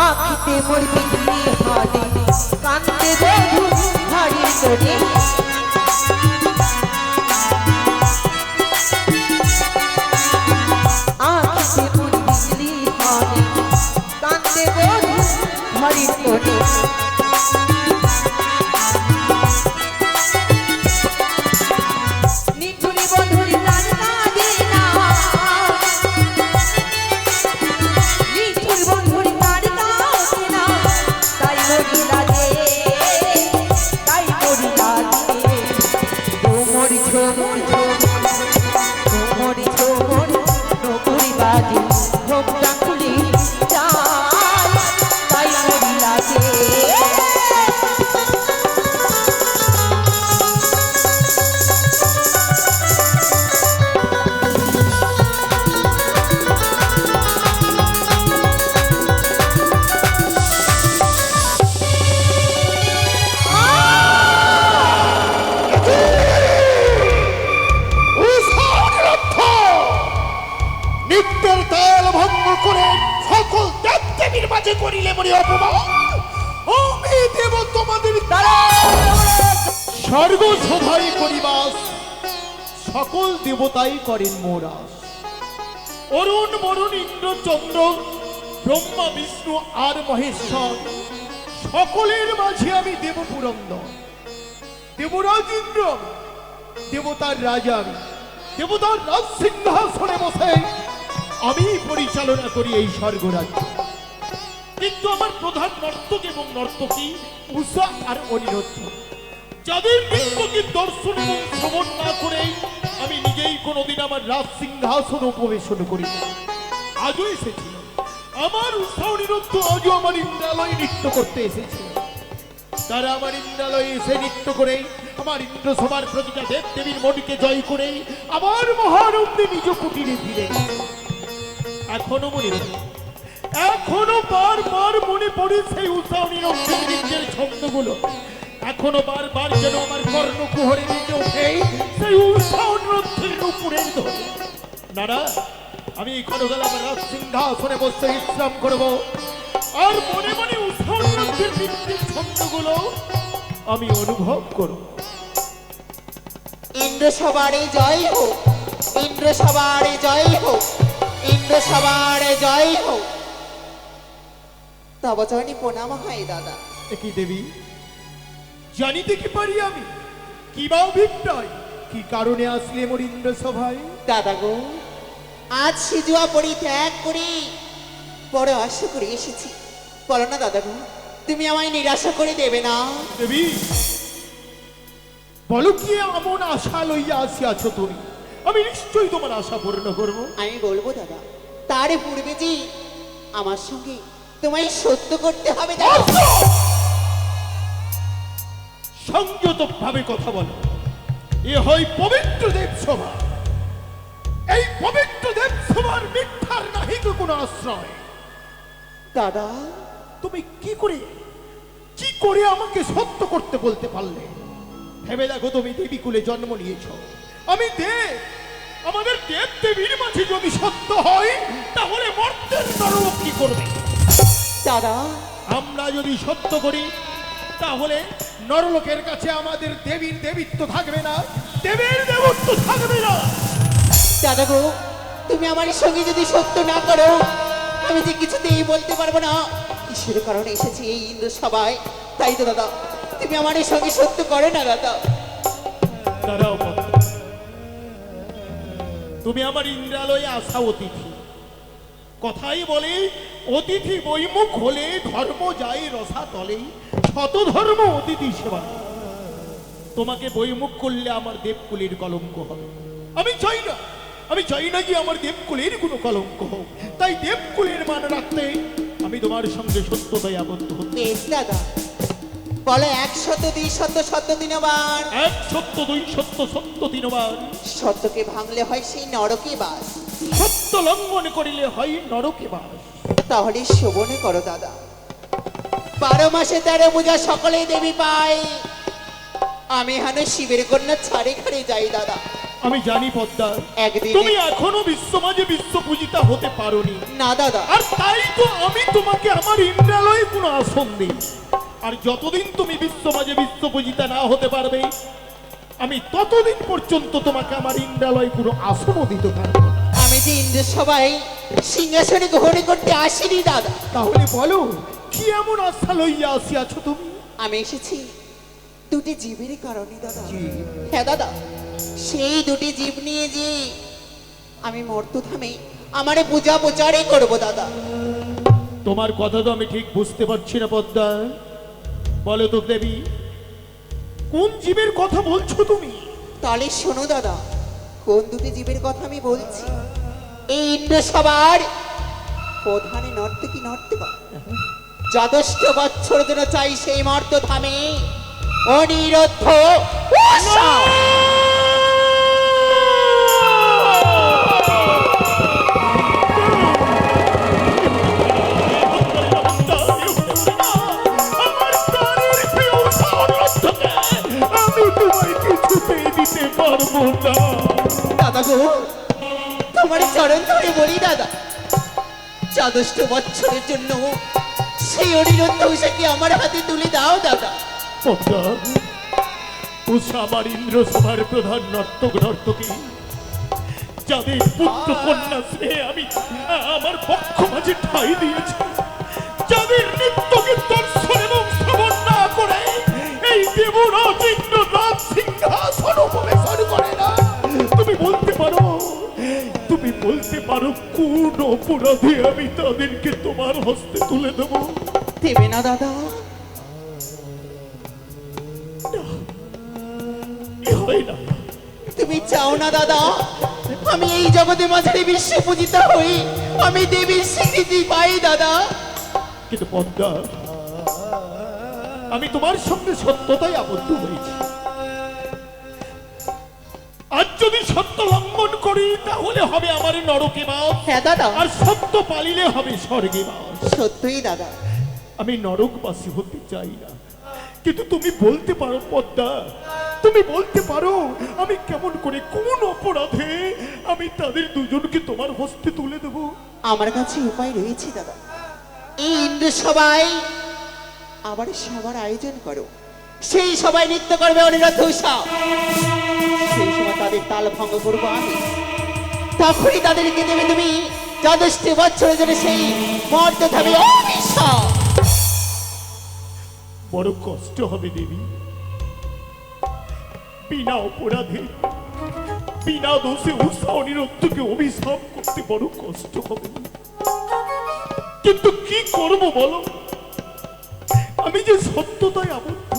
আখিতে মোর বিজলি হারে কান্দে বধু হারি করে আখিতে মোর বিজলি হারে কান্দে বধু হারি করে স্বর্গ সভায় করিবাস সকল দেবতাই করেন মোরাস। অরুণ বরুণ ইন্দ্র চন্দ্র ব্রহ্মা বিষ্ণু আর মহেশ্বর সকলের মাঝে আমি দেব পুরন্দর দেবরাজ ইন্দ্র দেবতার রাজা আমি দেবতার রাজ সিংহাসনে বসে আমি পরিচালনা করি এই স্বর্গরাজ্য। কিন্তু আমার প্রধান নর্তক এবং নর্তকী উষা আর অনিরুদ্ধ যাদের নৃত্যকে দর্শন এবং শ্রবণ না করেই আমি নিজেই কোনোদিন আমার রাজ সিংহাসন উপবেশন করি না। আজও এসেছিল আমার উষা অনিরুদ্ধ, আজও আমার ইন্দ্রালয়ে নৃত্য করতে এসেছিল। তারা আমার ইন্দ্রালয়ে এসে নৃত্য করে আমার ইন্দ্র সভার প্রতিটা দেব দেবীর মনকে জয় করে আবার মহারণ্যে নিজ কুটিরে ফিরে এখনো মনে এখনো বারবার মনে পড়ে সেই উষা অনিরুদ্ধের নৃত্যের ছন্দগুলো। এখনো বারবার যেন আমার কর্ণকুহরে বেজে ওঠে সেই উষা অনিরুদ্ধের নুপুরের ধরে। নানা, আমি ক্ষণকাল আমার রাজ সিংহাসনে বসে বিশ্রাম করব আর মনে মনে উষা অনিরুদ্ধের নৃত্যের ছন্দগুলো আমি অনুভব করব। ইন্দ্র সবারে জয় হোক, ইন্দ্র সবারে জয় হোক, ইন্দ্র সবারে জয় হোক। তব চরণে প্রণাম হয় দাদা। কি দেবী, জানিতে কি পারি আমি কি বা অভিপ্রায়, কি কারণে আসলে মোর ইন্দ্র সভায়? দাদা গো, আজ সিজুয়া পরিত্যাগ করে বড় আশা করে এসেছি। বলো না দাদা গো, তুমি আমায় নিরাশা করে দেবে না? দেবী, বলো কি এমন আশা লইয়া আসিয়াছ তুমি? আমি নিশ্চয়ই তোমার আশা পূর্ণ করব। আমি বলবো দাদা, তার পূর্বে যে আমার সঙ্গে তোমায় সত্য করতে হবে দাদা। সংযত ভাবে কথা বলো। এ হয় পবিত্র দেবসভা, এই পবিত্র দেবসভার মিথ্যার নাহি তো কোনো আশ্রয়। দাদা, তুমি কি করে আমাকে সত্য করতে বলতে পারলে? ভেবে দেখো, তুমি দেবী কুলে জন্ম নিয়েছ, আমি দেব। আমাদের দেব দেবীর মাঝে যদি সত্য হয় তাহলে মর্তের নরক কি করবে? দাদা, আমরা যদি সত্য করি তাহলে নরলোকের কাছে আমাদের দেবীর দেবীত্ব থাকবে না, দেবের দেবত্ব থাকবে না। দাদা গো, তুমি আমার সঙ্গে যদি সত্য না করো, আমি যে কিছুতেই বলতে পারবো না কিসের কারণে এসেছি এই ইন্দ্র সভায়। তাই তো দাদা, তুমি আমার সঙ্গে সত্য করো না দাদা। দাঁড়াও, তুমি আমার ইন্দ্রালয়ে আসা অতিথি। কথাই বলে অতিথি বৈমুখ হলে ধর্ম যায় রসা তলে, শত ধর্ম অতিথি সেবা। তোমাকে বৈমুখ করলে আমার দেবকুলের কলঙ্ক হবে। আমি চাই না যে আমার দেবকুলের কোনো কলঙ্ক হোক। তাই দেবকুলের মান রাখতে আমি তোমার সঙ্গে সত্যতায় আবদ্ধ হতে। বেশ দাদা, বলো 100 200 সত্য দিনবার। 1 সত্য 2 সত্য সত্য দিনবার। সত্যকে ভাঙলে হয় সেই নরকে বাস, সত্য লঙ্ঘন করিলে হয় নরকে বাস। তাহলে শোভনে করো দাদা। 12 মাসে 13 পূজা সকলেই দেবী পায়, আমি হানো শিবের কন্যা ছাড়ে ঘরে যাই দাদা। আমি জানি পদ্মা, একদিন তুমি এখনো বিশ্বমাজে বিশ্ব পূজিতা হতে পারোনি। না দাদা, আর তাই তো আমি তোমাকে আমার ইন্দ্রালয়ে কোনো আসন দিই। আর যতদিন তুমি বিশ্বমাজে বিশ্ব পূজিতা না হতে পারবে, আমি ততদিন পর্যন্ত তোমাকে আমার ইন্দ্রালয়ে কোনো আসনও দিতে পারবো না। আমি যে ইন্দ্র সবাই সিংহাসনে গ্রহণ করতে আসিনি দাদা। তাহলে বলো, কি এমন আশা লইয়া আসিয়াছো তুমি? আমি এসেছি দুটি জীবের কারণে দাদা। হ্যাঁ দাদা, সেই দুটি জীব নিয়ে যে আমি মর্তধামে আমারে পূজা প্রচারে করব দাদা। তোমার কথা তো আমি ঠিক বুঝতে পারছি না পদ্মা। বলো তো দেবী, কোন জীবের কথা বলছো তুমি? তাহলে শোনো দাদা, কোন দুটি জীবের কথা আমি বলছি। এই ইন্দ্র সবার প্রধানে নর্তকী নর্তকা যথেষ্ট বৎসর জন্য চাই সেই মর্তধামে অনিরুদ্ধ উষা। আমি তোমায় কিছুতেই দিতে পারবো না। দাদা গো, তোমার চরণ ধরে বলি দাদা, যথেষ্ট বৎসরের জন্য সেই অনিরুদ্ধ উষাকে আমার হাতে তুলে দাও দাদা। পদ্মা, উষা আমার ইন্দ্রসভার প্রধান নর্তক নর্তকী, যাদের পুত্র কন্যা স্নেহে আমি আমার পক্ষ মাঝে ঠাঁই দিয়েছি, যাদের নৃত্য দর্শন এবং শ্রবণ না করে এই দেবরাজ ইন্দ্ররাজ সিংহাসন উপবেশন করে না। তুমি বলতে পারো, তুমি বলতে পারো কোন অপরাধে আমি তাদেরকে তোমার হস্তে তুলে দেবো? দেবে না দাদা? হয় না। তুমি চাও না দাদা আমি এই জগতে মাঝারি বিশ্ব পূজিতা হই, আমি দেবীর স্বীকৃতি পাই দাদা? কিন্তু পদ্মা, আমি তোমার সঙ্গে সত্যতাই আবদ্ধ হয়েছি। আজ যদি সত্য লঙ্ঘন করি তাহলে হবে আমার নরকে বাস, হ্যাঁ দাদা, আর সত্য পালিলে হবে স্বর্গে বাস। সত্যই দাদা। আমি নরকবাসী হতে চাই না, কিন্তু তুমি বলতে পারো পদ্মা, তুমি বলতে পারো আমি কেমন করে কোন অপরাধে আমি তাদের দুজনকে তোমার হস্তে তুলে দেবো? আমার কাছে উপায় রয়েছে দাদা। এই ইন্দ্র সবাই আবার সবার আয়োজন করো, সেই সবাই নৃত্য করবে অনিরুদ্ধ উষা, সেই সময় তাদের তাল ভঙ্গ করবো আমি, তখনই তাদেরকে দেবে তুমি যথেষ্ট বছরের জন্য সেই মর্তধামে অভিশাপ। বড় কষ্ট হবে দেবী, বিনা অপরাধে বিনা দোষে উষা অনিরুদ্ধকে অভিশাপ করতে বড় কষ্ট হবে, কিন্তু কি করব বলো? আমি যে সত্যতায় আবদ্ধ,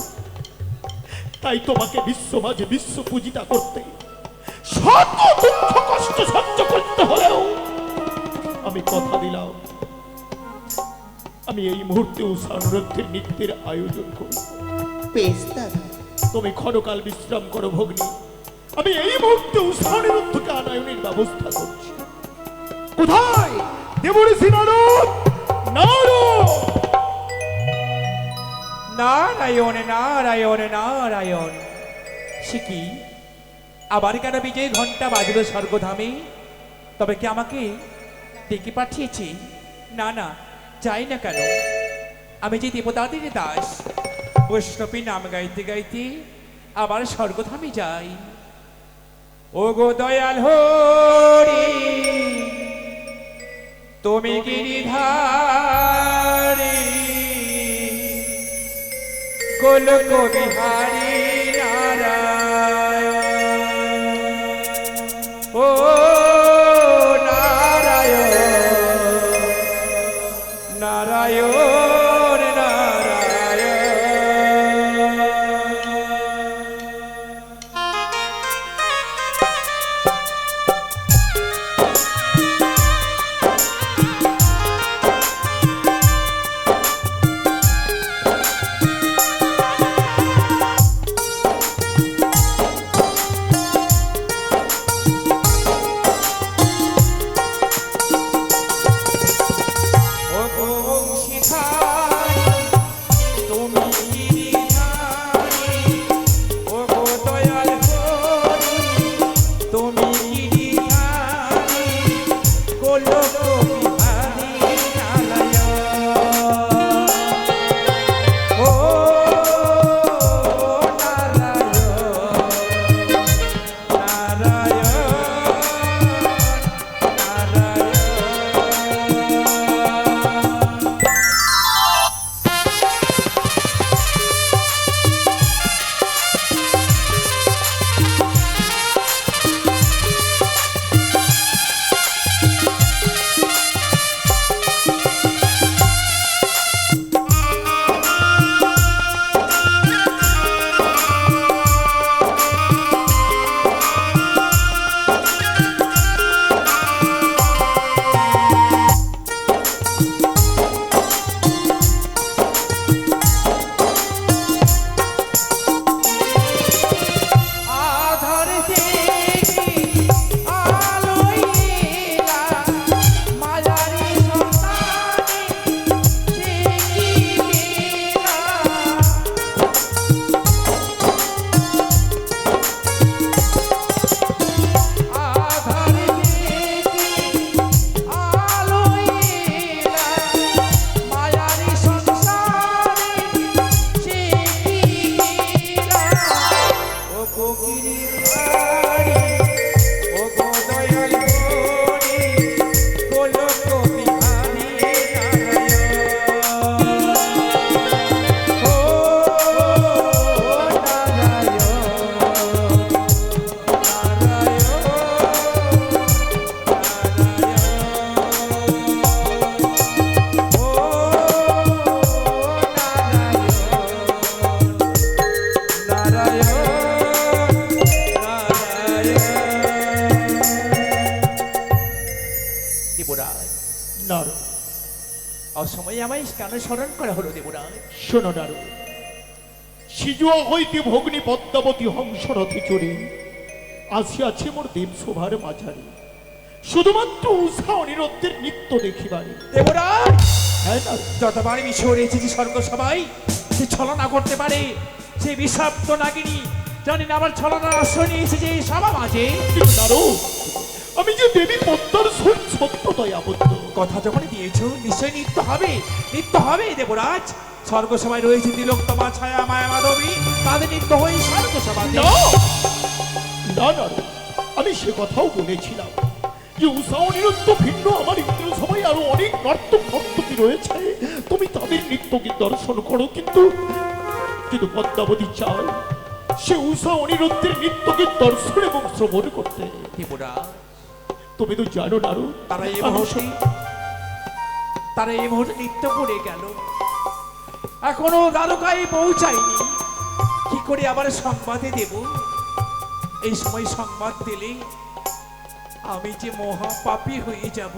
তাই তোমাকে বিশ্ব মাঝে বিশ্ব পূজিতা করতে শত দুঃখ কষ্ট সহ্য করতে হলেও আমি কথা দিলাম, আমি এই মুহূর্তে উষা অনিরুদ্ধের নৃত্যের আয়োজন করব। বেশ দাদা। তুমি ক্ষণকাল বিশ্রাম করো ভগ্নী, আমি এই মুহূর্তে উষা অনিরুদ্ধকে আনায়নের ব্যবস্থা করছি। কোথায় দেবঋষি নারদ? নারদ! নারায়ণ নারায়ণ নারায়ণ। সে কি আবার কেন বিজয় ঘন্টা বাজলো স্বর্গধামে? তবে কি আমাকে ডেকে পাঠিয়েছে? না না, চাই না কেন, আমি যে দেবতাদের দাস, বৈষ্ণবী নাম গাইতে গাইতে আবার স্বর্গধামে যাই। ও গো দয়াল হরি, তুমি গিরিধারী গোলক বিহারী নারায়ণ, ও নারায়ণ নারায়ণ কেন স্মরণ করা হলো দেবরাজ? শোনো নারু, সিজুয়া হইতে ভগ্নী পদ্মাবতী হংসরথে চড়ে আসিয়াছে মোর দেব শোভার মাঝারে, শুধুমাত্র উষা অনিরুদ্ধের নৃত্য দেখিবারে। দেবরাজ, হ্যাঁ নারু, যতবার মিশরে এসেছি স্বর্গ সবাই সে ছলনা করতে পারে, সে বিষাক্ত নাগিনী জানি না আবার ছলনার আশ্রয় নিয়ে এসেছে এই সভা মাঝে। কিন্তু নারু, আমি যে দেবী পদ্মার সহিত সত্যতায় আবদ্ধ। কথা যখন দিয়েছো নিশ্চয় নৃত্য হবে, নৃত্য হবে দেবরাজ। স্বর্গ সভায় রয়েছে তিলোত্তমা, ছায়া, মায়া, মাধবী, তাদের নৃত্য হয়ে স্বর্গ সভাতে। না না নারু, আমি সে কথাও বলেছিলাম যে উষা অনিরুদ্ধ ভিন্ন আমার ইন্দ্র সভায় আরো অনেক নর্তক নর্তকী রয়েছে, তুমি তাদের নৃত্যকে দর্শন করো। কিন্তু কিন্তু পদ্মাবতী চাই সে উষা অনিরুদ্ধের নৃত্যকে দর্শন এবং শ্রবণ করতে। দেবরাজ, তুমি তো জানো নারু, তারা এই আমি মুহূর্তে তারা এই মুহূর্তে নৃত্য করে গেল, এখনো দ্বারকায় পৌঁছায়নি। কি করে আবার সংবাদে দেব? এই সময় সংবাদ দিলে আমি যে মহাপাপী হয়ে যাব,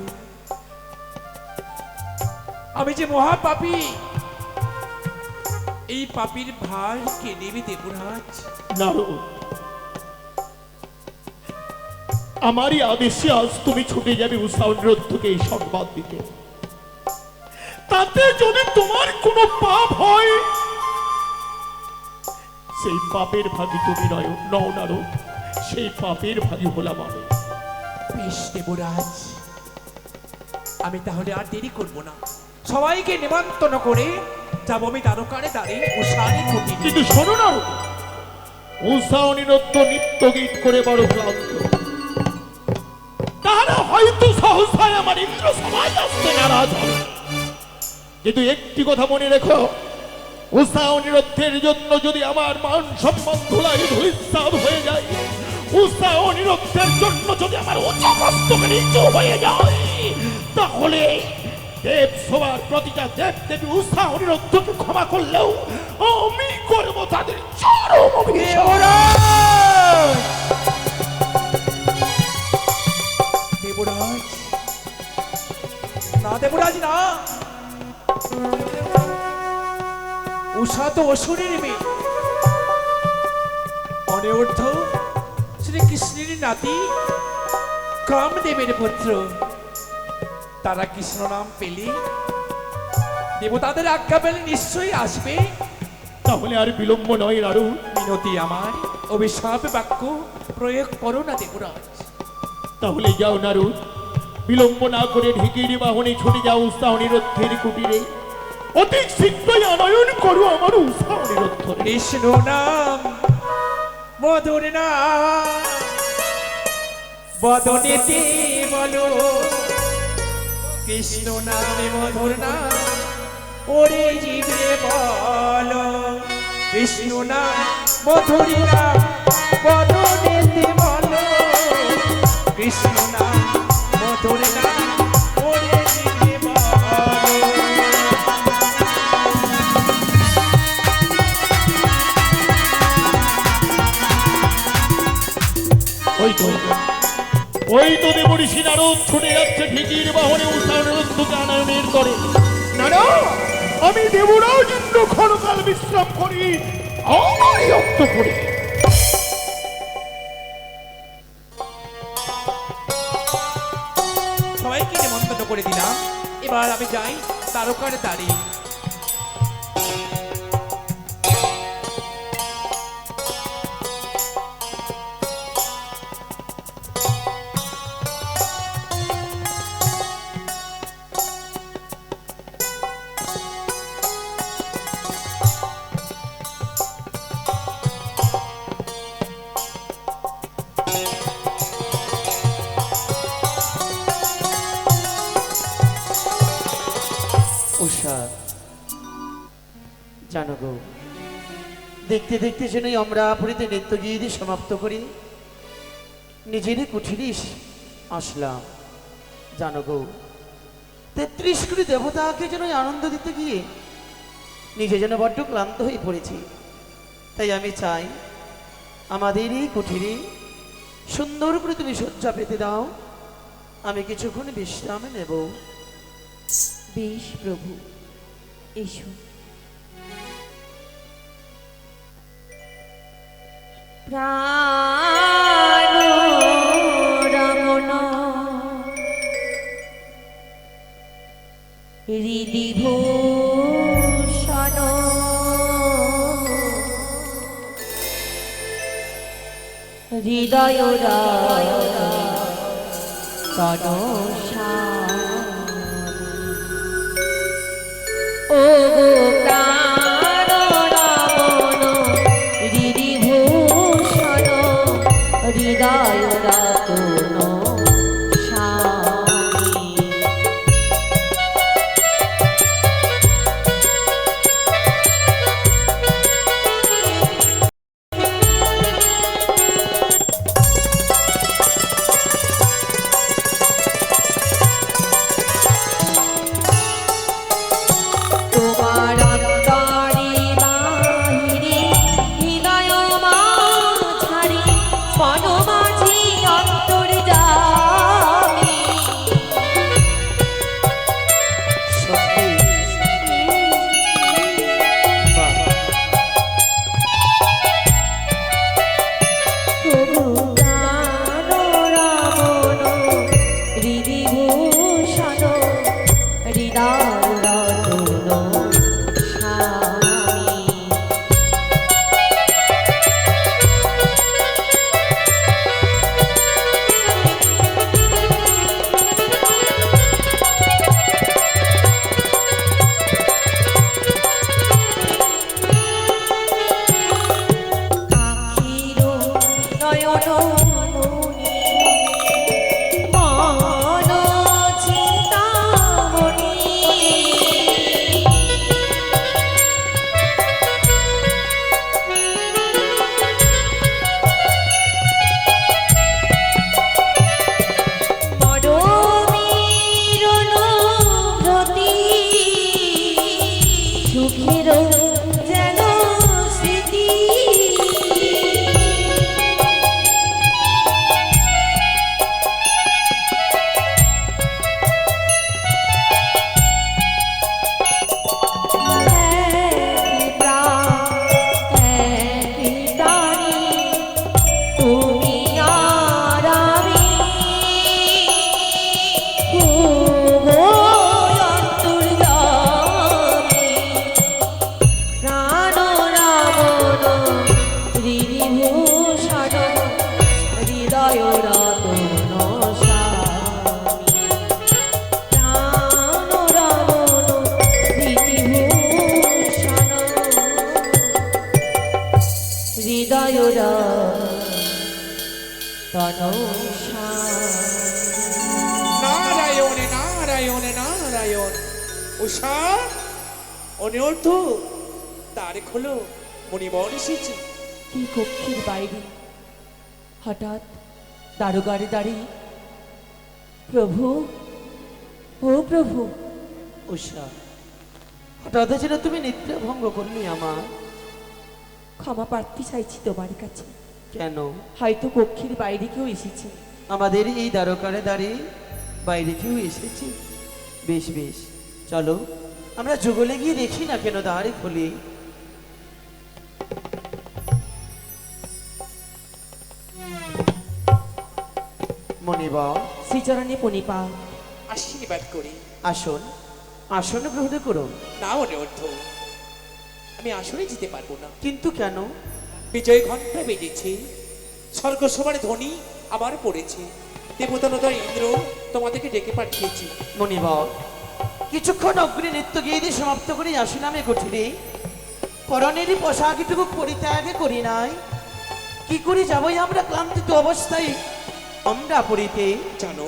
আমি যে মহাপাপী। এই পাপীর ভার কে নেবে দেবরাজ? নারু, আমারই আদেশে আজ তুমি ছুটে যাবে উষা অনিরুদ্ধকে এই সংবাদ দিতে। তাতে যদি তোমার কোনো পাপ হয়, সেই পাপের ভাগী তুমি নও নারু, সেই পাপের ভাগী হলাম আমি। বেশ দেবরাজ, আমি তাহলে আর দেরি করব না, সবাইকে নিমন্ত্রণ করে যাব আমি দ্বারকারে দাঁড়িয়ে উষারে কুটিরে। কিন্তু শোনো নারু, উষা অনিরুদ্ধ নিত্য গীত করে বড় ক্লান্ত, তাহলে হয়তো সহসায় আমার ইন্দ্র সবাই আসতে নারাজ হবে। কিন্তু একটি কথা মনে রেখো, উষা অনিরুদ্ধের জন্য যদি আমার মান সম্মান ধুলাই ধূলিসাৎ হয়ে যায়, উষা অনিরুদ্ধের জন্য যদি আমার উঁচু মস্তক নিচু হয়ে যায়, তাহলে দেব সবার প্রতিটা দেব দেবী উষা অনিরুদ্ধকে ক্ষমা করলেও আমি করব তাদের চরম অভিশাপ। দেবরাজ, না দেবরাজ না, উষা তো অসুরের মেয়ে, অনিরুদ্ধ শ্রীকৃষ্ণের নাতি, কামদেবের পুত্র। তারা কৃষ্ণ নাম পেলে, দেবতাদের আজ্ঞা পেলে নিশ্চয়ই আসবে। তাহলে আর বিলম্ব নয় নারু, মিনতি আমার, অভিশাপ বাক্য প্রয়োগ করো না দেবরাজ। তাহলে যাও নারু, বিলম্ব না করে ঢেকির বাহনে ছুটে যাও উষা অনিরুদ্ধের কুটিরে। অতি শীঘ্রই আনয়ন করো আমার উষা অনিরুদ্ধ। কৃষ্ণ নাম মধুর নাম বদনেতে বলো, কৃষ্ণ নামে মধুর নাম ওরে জীবে বলো, কৃষ্ণ নাম মধুর নাম বদনেতে বলো, কৃষ্ণ নাম মধুর নাম ওরে জীবে বলো। ওই তো দেবঋষি নারদ ছুটে যাচ্ছে ঢেকির বাহনে উষা অনিরুদ্ধকে আনয়নের করে। নারদ, আমি দেবরাজ ইন্দ্র ক্ষণকাল বিশ্রাম করি, আমারই রক্ত করি। সবাইকে নিমন্ত্রণ করে দিলাম, এবার আমি যাই তারকার দাঁড়িয়ে। উষা, জানো গো, দেখতে দেখতে যেন আমরা পুরীতে নৃত্য গীত সমাপ্ত করি নিজের কুঠিরে আসলাম। জানো গো, 33 কোটি দেবতাকে যেন আনন্দ দিতে গিয়ে নিজে যেন বড্ড ক্লান্ত হয়ে পড়েছি। তাই আমি চাই আমাদের এই কুঠিরে সুন্দর করে তুমি শয্যা পেতে দাও, আমি কিছুক্ষণ বিশ্রাম নেব। বেশ প্রভু, এসো। প্রাণ রমণ হৃদিভূষণ হৃদয় তনসা ও গো প্রাণ রমণ হৃদিভূষণ হৃদয় রতন স্বামী। তোমার অন্তরে বাহিরে হৃদয় মাঝারে বনমাঝি অন্তর্যামী। সত্যি বাহ, প্রভু প্রাণ রমণ হৃদিভূষণ হৃদয় রতন স্বামী। আখির নয়ন মনি মন চিন্তামণি। মরমীর অনুভূতি সুখের যেন স্মৃতি। একই প্রাণ একই প্রাণী তুমি আর আমি। গো অন্তর্যামী প্রাণ রাবণ হৃদিভূষণ হৃদয় রতন স্বামী। প্রাণ রাবণ হৃদিভূষণ হৃদয় রতন স্বামী। নারায়ণ নারায়ণ নারায়ণ। উষা অনির্ধ তার খোলো, মণিবর এসেছে। কি কক্ষের বাইরে হঠাৎ দারোগারে দাঁড়িয়ে প্রভু ও প্রভু। উষা, হঠাৎ যেন তুমি নিদ্রা ভঙ্গ করলি আমার। ক্ষমা প্রার্থী চাইছি তোমার কাছে। কেন? হয়তো কক্ষের বাইরে কেউ এসেছে। আমাদের এই দ্বারকারে দাঁড়িয়ে বাইরে কেউ এসেছে? বেশ বেশ, চলো আমরা যুগলে গিয়ে দেখি না কেন দ্বারে খুলি। মনিবা, শ্রীচরণে পণিপা আশীর্বাদ করি। আসুন আসন গ্রহণ করুন। না অনির্ধ, আমি আসলে যেতে পারবো না। কিন্তু কেন? বিজয় ঘন্টা বেজেছে, স্বর্গ সবার ধ্বনি আবার পড়েছে। দেবতানদর ইন্দ্র তোমাদেরকে ডেকে পাঠিয়েছি। মনিবা, কিছুক্ষণ অগ্নি নৃত্য গিয়ে দিয়ে সমাপ্ত করে আসুন আমি কুঠিরে। পরনেরই পোশাকটুকু পরিত্যাগ করি নাই, কি করে যাবই আমরা ক্লান্তিত অবস্থায় আমরা পড়িতে। জানো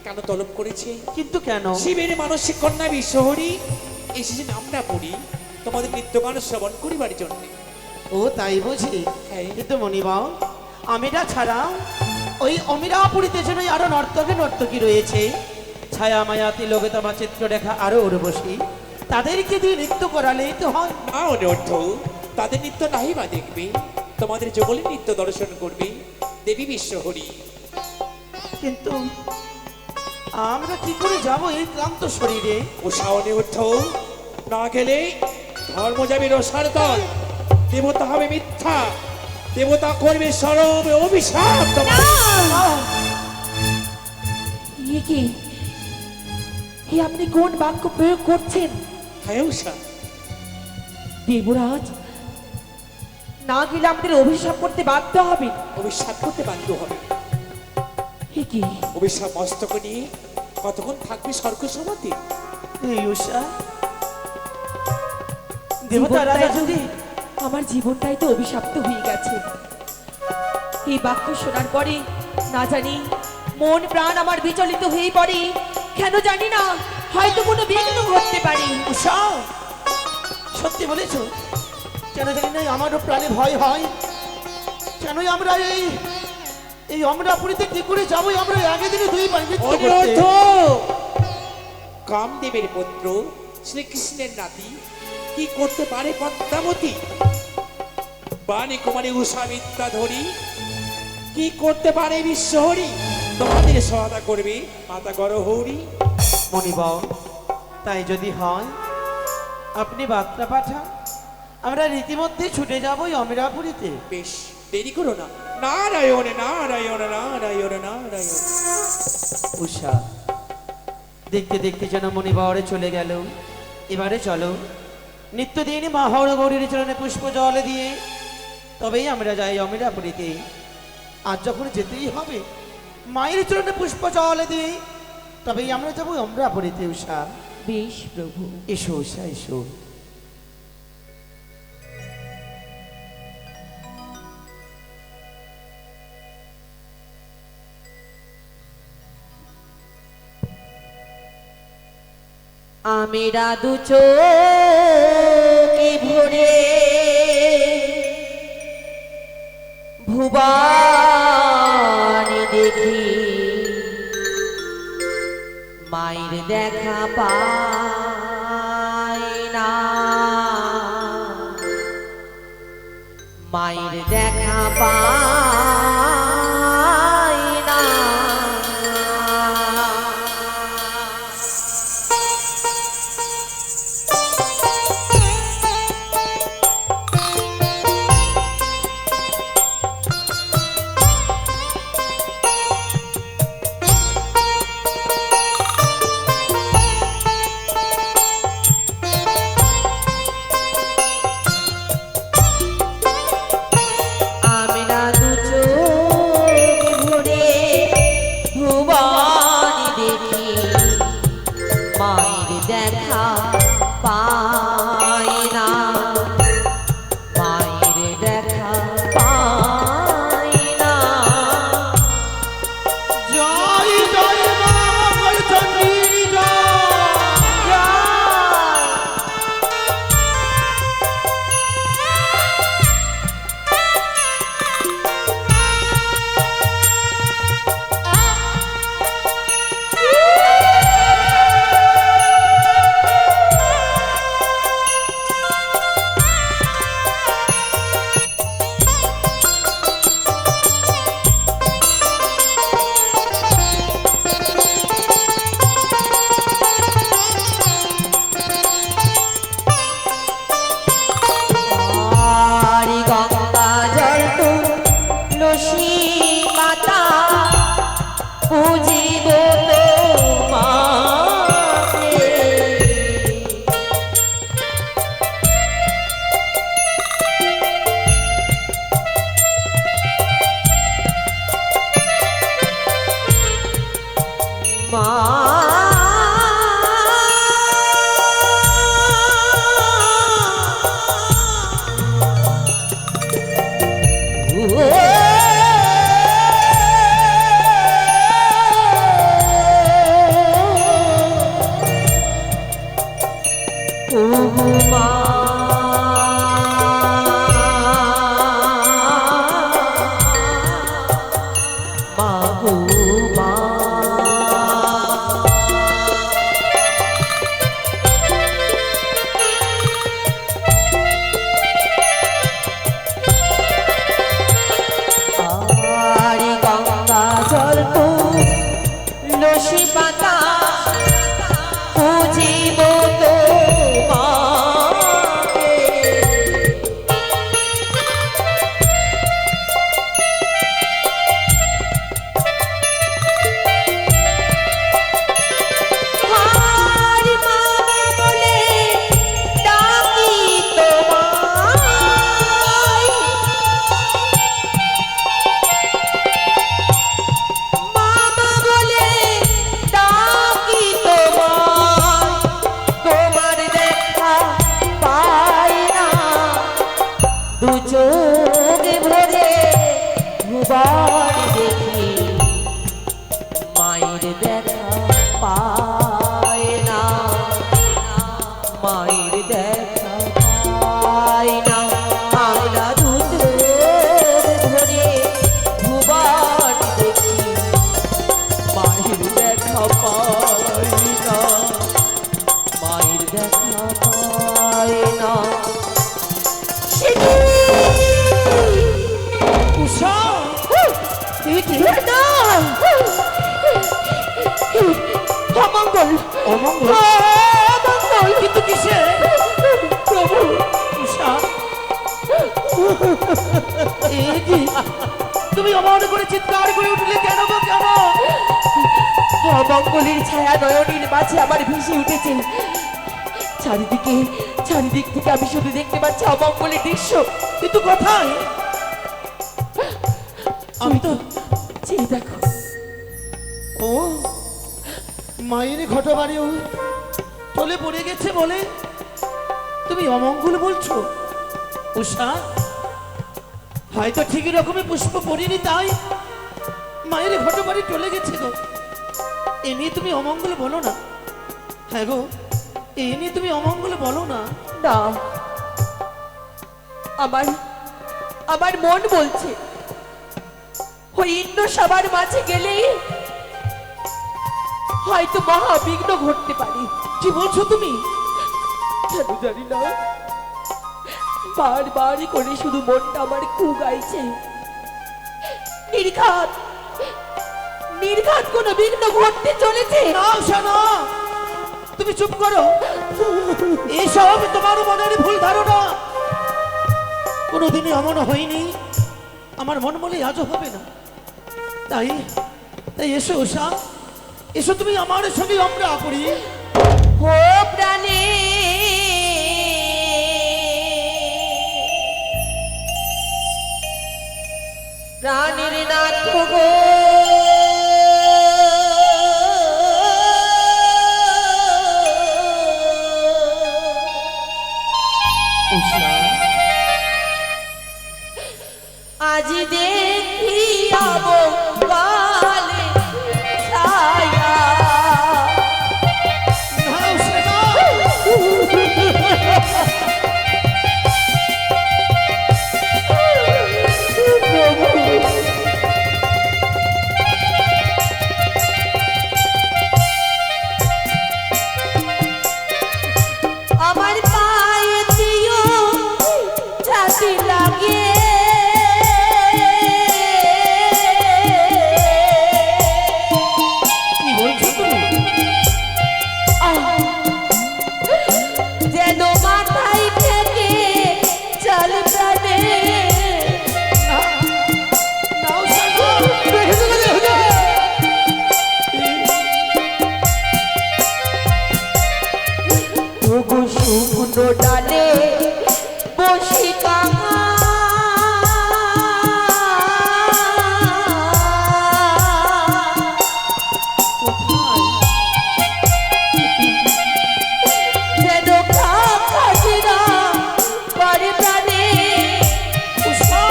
কেন তলব করেছে? কিন্তু কেন? শিবের মানসিক কন্যা বিশ্বহরি এসেছেন আমরা পড়ি তোমাদের নৃত্যগান শ্রবণ করিবার জন্য। ও তাই বুঝি? হ্যাঁ। কিন্তু মনিবা, আমিরা ছাড়া ওই অমিরাপুরীতে যেন আরো নর্তকী রয়েছে। ছায়া মায়া তিলকতমা চিত্ররেখা আরো উর্বশী, তাদেরকে দিয়ে নৃত্য করালেই তো হয়। না অনর্থ, তাদের নৃত্য নাহি বা দেখবে, তোমাদের যুগলের নৃত্য দর্শন করবে দেবী বিশ্বহরি। কিন্তু আমরা কি করে যাব এই ক্লান্ত শরীরে? উষা অনর্থ, না গেলে ধর্ম যাবে রসার দল, দেবতা হবে মিথ্যা, দেবতা করবে সরব অভিশাপ তোমার। এ কি, এ আপনি কোন বাক্য প্রয়োগ করছেন? হ্যাঁ উষা, দেবরাজ, না গেলে আমাদের অভিশাপ করতে বাধ্য হবেন। অভিশাপ করতে বাধ্য হবে। এ কি, অভিশাপ মস্তক নিয়ে কতক্ষণ থাকবে স্বর্গ সমাধি? এই উষা, দেবতা রাজা যদি আমার জীবনটাই তো অভিশপ্ত হয়ে গেছে। এই বাক্য শোনার পরে না জানি মন প্রাণ আমার বিচলিত হয়ে পড়ে। কেন জানি না, হয়তো কোনো বিঘ্ন ঘটতে পারে। উষা, সত্যি বলেছো? কেন জানি না আমারও প্রাণে ভয় হয়। কেনই আমরা এই অমরাপুরীতে কি করে যাবো? আমরা আগে দিনে দুই বার মৃত্যু করতে। অনিরুদ্ধ, কামদেবের পুত্র শ্রীকৃষ্ণের নাতি কি করতে পারে পদ্মাবতী? বাণী কুমারী উষা বিদ্যাধরী কি করতে পারে বিশ্বহরি? তোমাদের সহায়তা করবে মাতা গরহরি। মণিবর, তাই যদি হয় আপনি বার্তা পাঠান, আমরা রীতিমধ্যে ছুটে যাবো এই অমরাপুরীতে। বেশ, দেরি করো না। নারায়ণ নারায়ণ নারায়ণ নারায়ণ। উষা, দেখতে দেখতে যেন মণিবরে চলে গেল। এবারে চলো, নিত্যদিন মা হর গৌরীর চরণে পুষ্প জল দিয়ে তবেই আমরা যাই অমরাপুরীতে। আজ যখন যেতেই হবে, মায়ের চরণে পুষ্প জল দিয়ে তবেই আমরা যাবো অমরাপুরীতে। উষা, বেশ প্রভু। এসো উষা, এসো। আমেরা দু চোখে ভরে ভুবানি দেখি, মায়ের দেখা পাই না, মায়ের দেখা পাই না। জয় জয় মা মঙ্গলচণ্ডী জয়। আর গঙ্গা জল তুলসী পাতা পুজিব তোমাকে। মা তুলসী পাতা পুজিব তোমাকে। চোখ ভরে ভুবন দেখি মায়ের দেখা পায় না, মায়ের দেখা পায় না। আমরা দু চোখ ভরে ভুবন দেখি মায়ের দেখা পায় না, মায়ের দেখা পায় না। উষা, অমঙ্গল অমঙ্গল? অমঙ্গল কিন্তু কিসে? প্রভু, উষা, এ কি? তুমি অমন করে চিৎকার করে উঠলে কেন গো, কেন? অমঙ্গলের ছায়া নয়নের মাঝে আমার ভেসে উঠেছে। চারিদিকে, চারিদিক থেকে আমি শুধু দেখতে পাচ্ছি অমঙ্গলের দৃশ্য। কিন্তু কোথায়? আমি তো চেয়ে দেখো, ও মায়ের ঘটবাড়িও টলে পড়ে গেছে বলে তুমি অমঙ্গল বলছো? উষা, হয়তো ঠিকই রকমের পুষ্প পড়িনি, তাই মায়ের ঘটবাড়ি টলে গেছে গো। এ নিয়ে তুমি অমঙ্গল বলো না। হ্যাঁ গো, এ নিয়ে তুমি অমঙ্গল বলো না। না, আমার আমার মন বলছে ওই ইন্দ্র সবার মাঝে গেলেই হয়তো মহাবিঘ্ন ঘটতে পারে। কি বলছো তুমি? কেন জানি না, বারবার করে শুধু মনটা আমার কু গাইছে। নির্ঘাত নির্ঘাত কোনো বিঘ্ন ঘটতে চলেছে। না উষা, না, তুমি চুপ করো। এসব তোমার মনের ভুল ধারণা। কোনোদিনই এমন হয়নি, আমার মন বলে আজও হবে না। তাই তাই এসো উষা, এসো তুমি আমার সঙ্গে আমরা করি। ও প্রাণে প্রাণের নাথ গো, উষা, আজ দেখি অবকালে ছায়া। না উষা, না। আমার পায়ে দিও ছাতি লাগে, কি বলছো তুমি? যেন মাথায় থেকে চল প্রাণে। না উষা, না। ওগো শুকনো ডালে বসি কাঙা, যেন খাজিরা করে প্রাণে। উষা,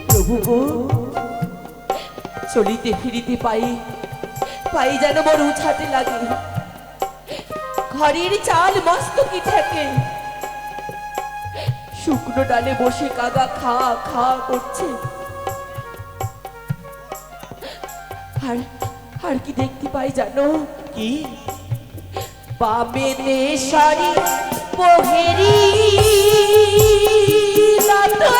প্রভু গো, চলিতে ফিরিতে পাই পাই যেন মোর উছাতে লাগে। ঘরের চাল মস্তকি ঠেকে, শুকনো ডালে বসে কাগা খা খা করছে। আর আর কি দেখতে পাই জানো? কি? বামে দেশারি পোহেরি লাতে,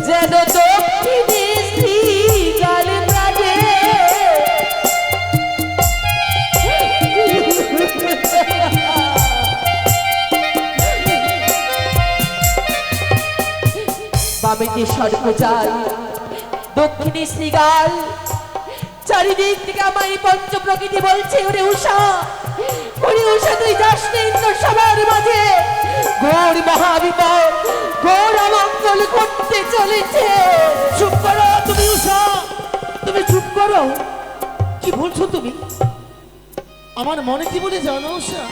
যেন দক্ষিণে শ্রী গাল প্রাণে। বামেতে সর্বজাল, দক্ষিণে শ্রীগাল। চারিদিক থেকে আমার এই পঞ্চ প্রকৃতি বলছে ওরে উষা, ওরে উষা তুই যাস না ইন্দ্র সবার মাঝে। ঘোর মহা মহাবিপদ ঘোর অমঙ্গল ঘটতে চলেছে। চুপ করো তুমি উষা, তুমি চুপ করো। কি বলছো তুমি? আমার মনে কি বলে জানো উষা?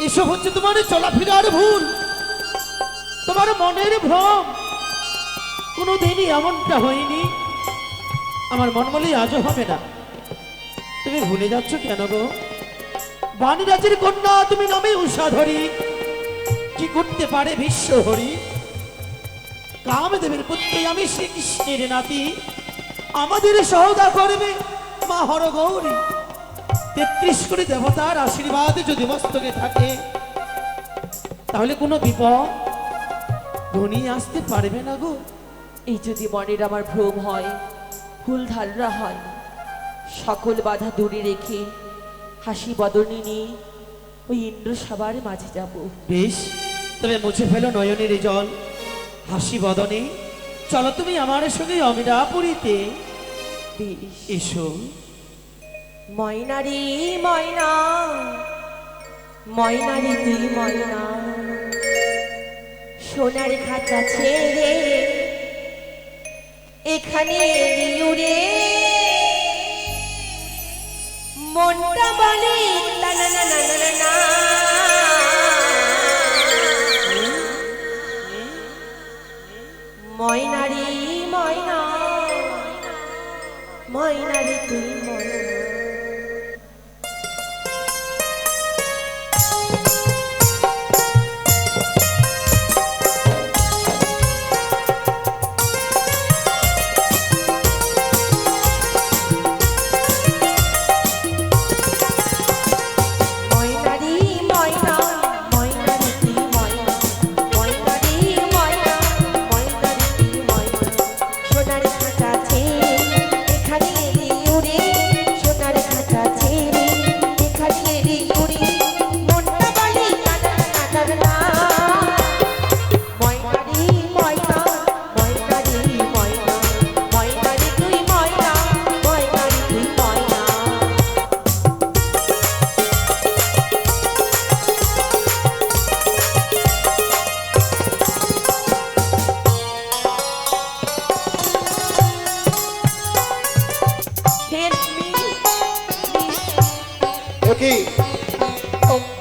এসব হচ্ছে তোমার চলাফেরার ভুল, তোমার মনের ভ্রম। কোনোদিনই এমনটা হয়নি, আমার মন বলেই আজও হবে না। তুমি ভুলে যাচ্ছ কেন গো? বাণীরাজের কন্যা তুমি নামে উষাধরি, কি করতে পারে বিশ্বহরি? কামদেবের পুত্রী আমি শ্রীকৃষ্ণের নাতি, আমাদের সহদা করবে মা হরগৌরী। 33 কোটি দেবতার আশীর্বাদ যদি মস্তকে থাকে, তাহলে কোনো বিপদ ঘনিয়ে আসতে পারবে না গো। এই যদি মনের আমার ভ্রম হয়, ভুল ধারণা হয়, সকল বাধা দূরে রেখে হাসি বদনে নিয়ে ওই ইন্দ্র সবার মাঝে যাব। বেশ, তবে মুছে ফেলো নয়নের জল, হাসি বদনে চলো তুমি আমার সঙ্গে অমিরাপুরীতে। বেশ। এসো। ময়না রে ময়না, ময়না রে তুই ময়না, সোনার খাঁচা ছেড়ে এখানে এলি উড়ে, মনটা বলে না না না না না না। ময়না রে ময়না, ময়না রে তুই ময়না।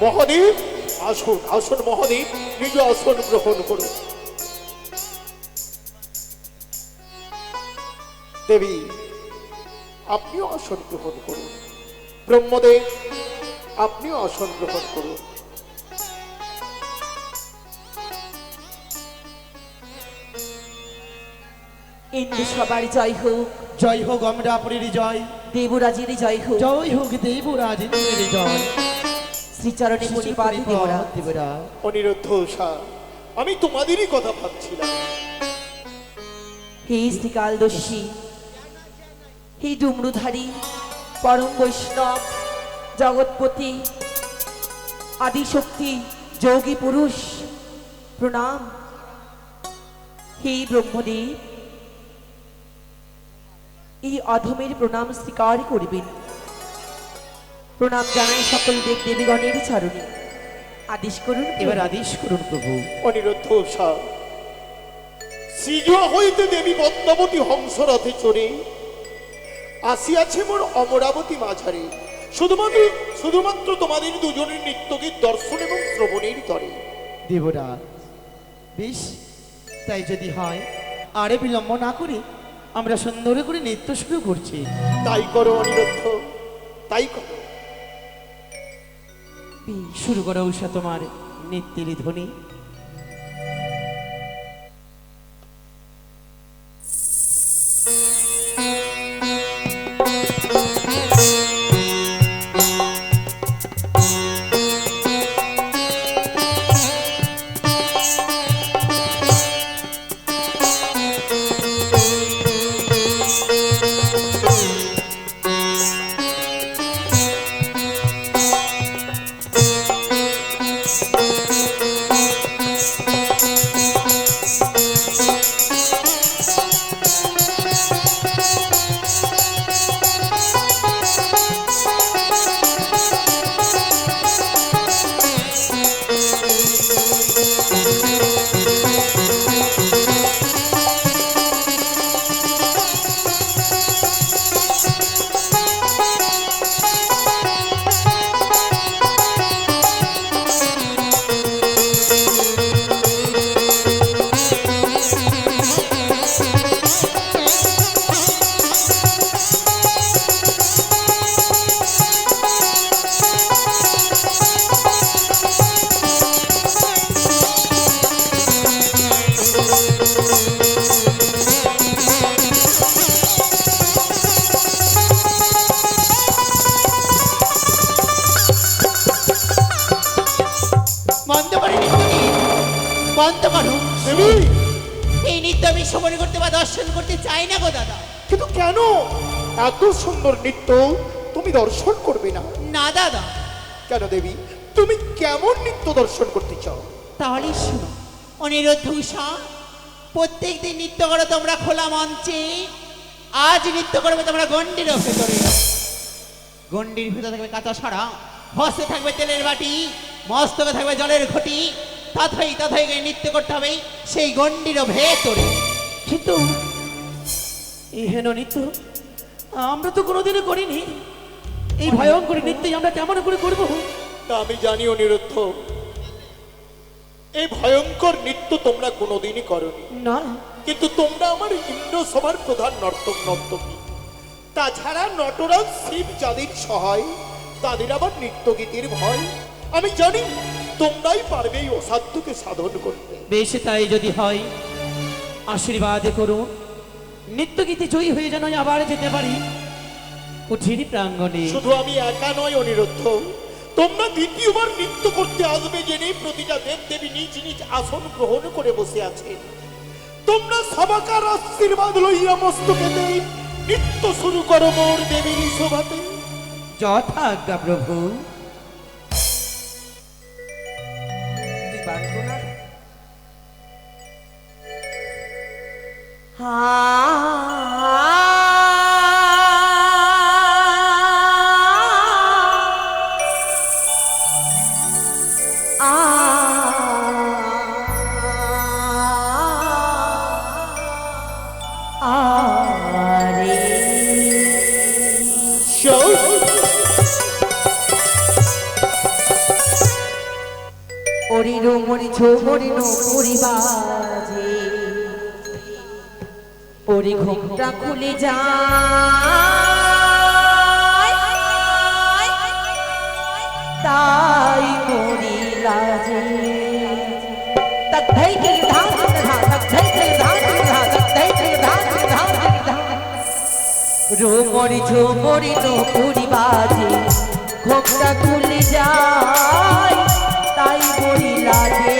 মহাদেব, আসুন আসুন মহাদেব, নিজ আসন গ্রহণ করুন। দেবী, আপনিও আসন গ্রহণ করুন। ব্রহ্মদেব, আপনিও আসন গ্রহণ করুন। ইন্দ্র সবার জয় হোক, জয় হোক অমিরাপুরীর জয়, দেবরাজের জয় হোক, জয় হোক দেবরাজের জয়। শ্রীচরণে পরিপাদ দেবরাজ। দেবরাজ অনিরুদ্ধ উষা, আমি তোমাদেরই কথা ভাবছিলাম। হে শ্রীকালদর্শী, হে ডুমরুধারী, পরম বৈষ্ণব, জগৎপতি, আদিশক্তি, যোগী পুরুষ, প্রণাম। হে ব্রহ্মদেব, এই অধমের প্রণাম স্বীকার করিবেন। প্রণাম জানাই সকল দেব দেবীগণের চরণে। আদেশ করুন, এবার আদেশ করুন প্রভু। অনিরুদ্ধ উষা, শ্রীজুয়া হইতে দেবী পদ্মাবতী হংসরথে চড়ে আসিয়াছে মোর অমরাবতী মাঝারে, শুধুমাত্র শুধুমাত্র তোমাদের দুজনের নৃত্যগীত দর্শন এবং শ্রবণের তরে। দেবরাজ, বেশ, তাই যদি হয় আরে বিলম্ব না করে আমরা সুন্দর করে নৃত্য শুরু করছি। তাই করো অনিরুদ্ধ, তাই করো। শুরু করো উষা তোমার নৃত্যের ধ্বনি। বন্ধ করো। দেবী এই নৃত্য আমি শ্রবণ করতে বা দর্শন করতে চাই না গো দাদা। কিন্তু কেন এত সুন্দর নৃত্য তুমি দর্শন করবে না? না দাদা, কেন দেবী, তুমি কেমন নৃত্য দর্শন করতে চাও? তাহলে শুনো অনিরুদ্ধ উষা, প্রত্যেক দিন নৃত্য করো তোমরা খোলা মঞ্চে, আজ নৃত্য করবে তোমরা গন্ডির ভেতরে। গন্ডির ভেতরে থাকবে কাঁচা সরা, হস্তে থাকবে তেলের বাটি, মস্তকে থাকবে জলের ঘটি, তথাই তথাই নৃত্য করতে হবে সেই গন্ডির ভেতরে। কিন্তু এই হেন নৃত্য আমরা তো কোনোদিনও করিনি। এই ভয়ঙ্কর নৃত্য আমরা কেমন করে করব? তা আমি জানি অনিরুদ্ধ, এই ভয়ঙ্কর নৃত্য তোমরা কোনোদিনই করনি। না, কিন্তু তোমরা আমার ইন্দ্র সভার প্রধান নর্তক নর্তকী। তাছাড়া নটরাজ শিব যাদের সহায়, তাদের আবার নৃত্য গীতির ভয়। আমি জানি তোমরাই পারবে এই অসাধ্যকে সাধন করতে। বেশ, তাই যদি হয় আশীর্বাদ করুন, নৃত্যগীতে জয়ী হয়ে যেন আবার যেতে পারি কুঠির প্রাঙ্গণে। শুধু আমি একা নয় অনিরুদ্ধ, তোমরা দ্বিতীয়বার নৃত্য করতে আসবে জেনে প্রতিটা দেব দেবী নিজ নিজ আসন গ্রহণ করে বসে আছেন। তোমরা সবাকার আশীর্বাদ লইয়া মস্তকেতে নৃত্য শুরু করো মোর দেবীর শোভাতে। যথাজ্ঞা প্রভু। ওরিনো মরিছো মরিনো পরিবাজে, ওরি ঘোমটা খুলে যায়, তাই মরি লাজে। তদ্ধৈ তে ধাম ধাম তদ্ধৈ তে ধাম ধাম তদ্ধৈ তে ধাম ধাম ধাম। রো মরিছো মরিনো পরিবাজে, ঘোমটা খুলে যায়, তাই মরি লাজে।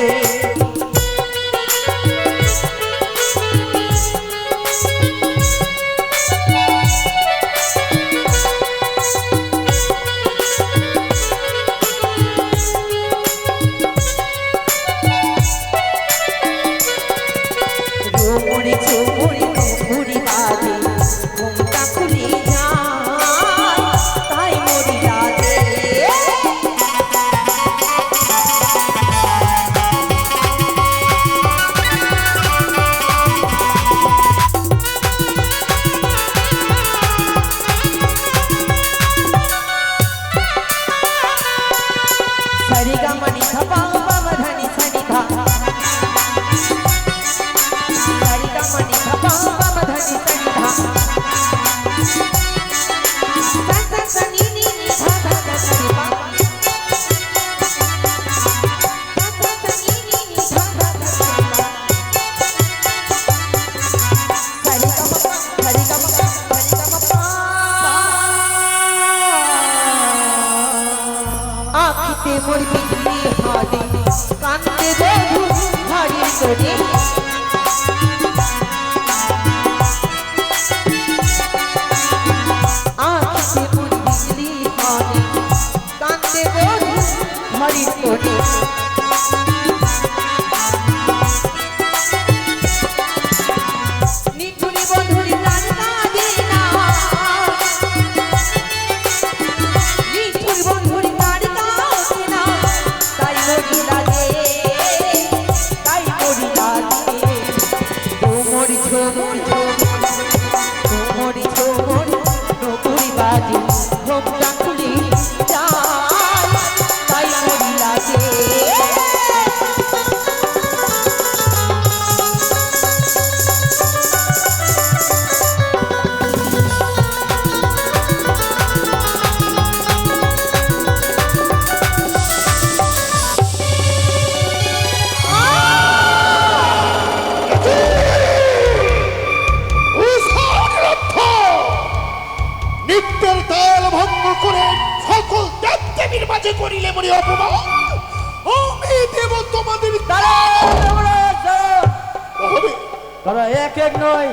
তারা এক এক নয়,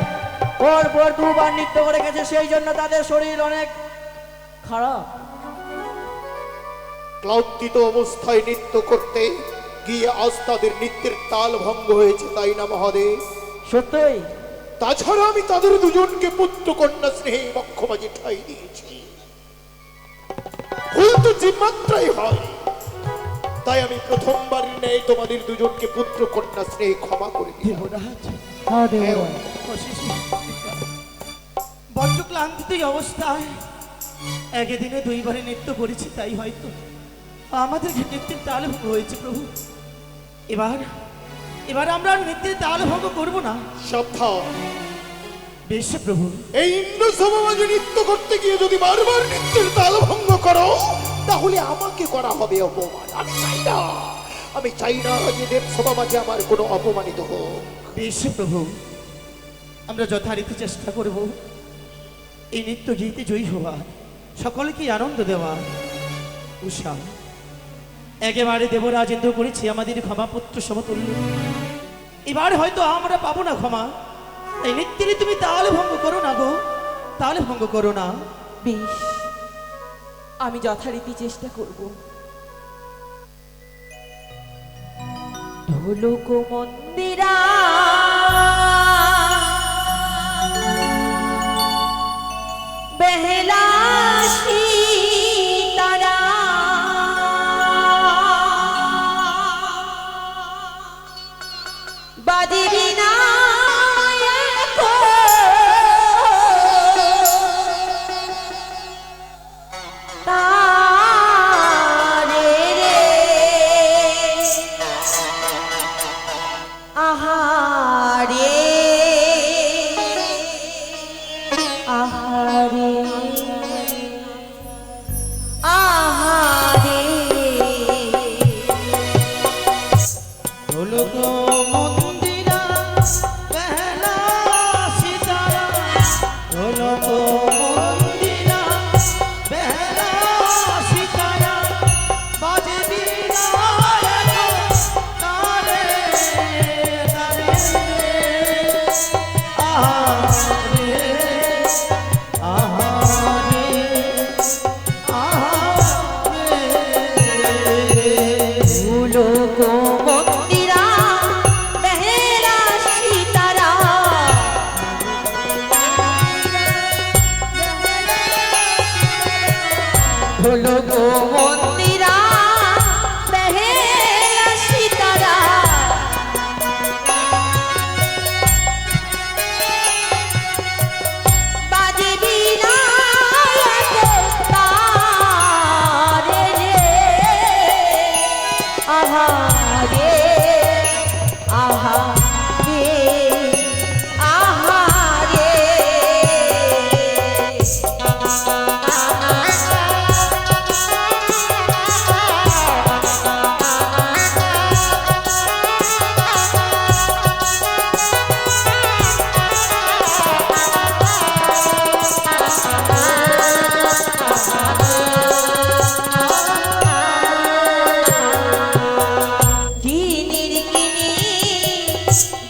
পর পর দুবার নৃত্য করে গেছে, সেই জন্য তাদের শরীর অনেক খারাপ। ক্লান্তিত অবস্থায় নৃত্য করতে গিয়ে আজ তাদের নৃত্যের তাল ভঙ্গ হয়েছে, তাই না মহাদেব? সত্যই তাছাড়া আমি তাদের দুজনকে পুত্র কন্যা স্নেহে বক্ষমাঝে ঠাই দিয়েছি। ভুল তো যে মাত্রাই হয়, তাই আমি প্রথমবার ন্যায় তোমাদের দুজনকে পুত্র কন্যা স্নেহে ক্ষমা করে দিই। দেবরাজ, হ্যাঁ দেবরাজ। বড্ড ক্লান্তিত এই অবস্থায় একে দিনে দুইবারে নৃত্য করেছি, তাই হয়তো আমাদের নৃত্যের তাল ভঙ্গ হয়েছে প্রভু। এবার এবার আমরা আর নৃত্যের তাল ভঙ্গ করবো না। সাবধান, বেশ প্রভু। এই ইন্দ্র সমাজে নৃত্য করতে গিয়ে যদি বারবার নৃত্যের তাল ভঙ্গ করো, তাহলে আমাকে করা হবে অপমান। আমি চাই না, আমি চাই না যে দেব সমাজে আমার কোনো অপমানিত হোক। বেশ প্রভু, আমরা যথারীতি চেষ্টা করব এই নৃত্য গীতে জয়ী হওয়া, সকলকে আনন্দ দেওয়া। উষা, একেবারে দেবরাজেন্দ্র করেছি আমাদের ক্ষমাপুত্র সমতুল্য, এবার হয়তো আমরা পাবো না ক্ষমা। এই নৃত্যের তুমি তাহলে ভঙ্গ করো না গো, তাহলে ভঙ্গ করো না। বেশ, আমি যথারীতি চেষ্টা করব। ঢোলক মন্দিরা বেহলা সীতারা বাদিবি না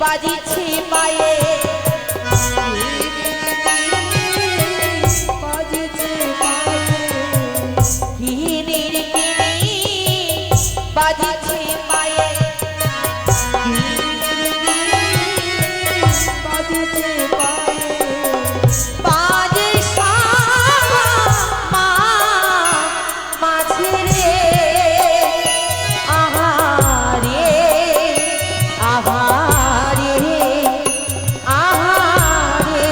বাজিছে পায়ে বাজিছে পায়ে কিনির কিনি বাজিছে পায়ে বাজিছে পায়ে বাজে মা মাঝে রে আহারে আহারে আহারে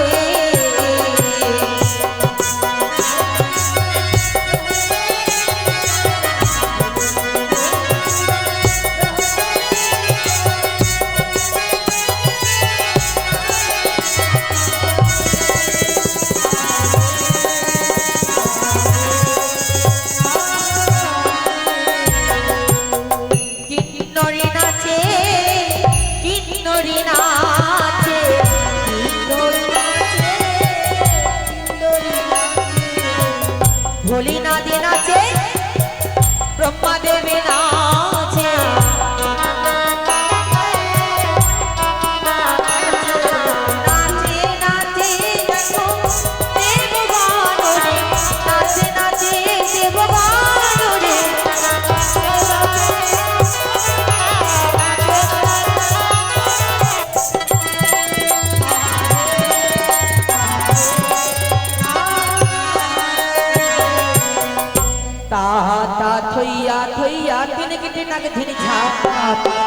রাগ ধিনি ঝা